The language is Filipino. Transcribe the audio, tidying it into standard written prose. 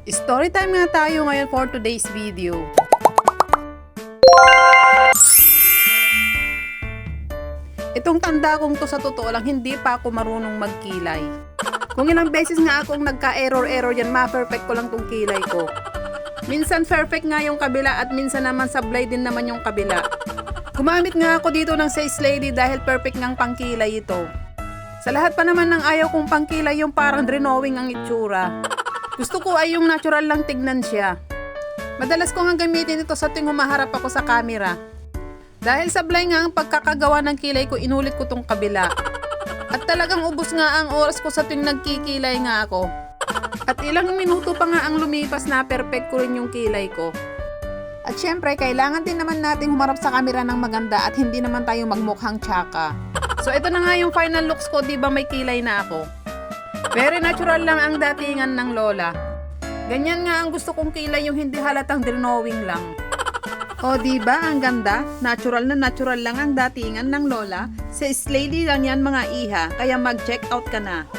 Story time nga tayo ngayon for today's video. Itong tanda kong to sa totoo lang, hindi pa ako marunong magkilay. Kung ilang beses nga akong nagka-error yan, ma-perfect ko lang tong kilay ko. Minsan perfect nga yung kabila at minsan naman sablay din naman yung kabila. Gumamit nga ako dito ng Size Lady dahil perfect ngang pangkilay ito. Sa lahat pa naman ng ayaw kong pangkilay yung parang drawing ang itsura. Gusto ko ay yung natural lang tignan siya. Madalas ko nga gamitin ito sa tuwing humaharap ako sa camera. Dahil sablay nga ang pagkakagawa ng kilay ko, inulit ko tong kabila. At talagang ubos nga ang oras ko sa tuwing nagkikilay nga ako. At ilang minuto pa nga ang lumipas na perfect ko rin yung kilay ko. At syempre, kailangan din naman natin humarap sa camera ng maganda at hindi naman tayo magmukhang tsaka. So ito na nga yung final looks ko, di ba may kilay na ako? Very natural lang ang datingan ng lola. Ganyan nga ang gusto kong kilay, yung hindi halatang drawing lang. O di ba ang ganda? Natural na natural lang ang datingan ng lola. Sa Size Lady lang yan mga iha, kaya mag-check out ka na.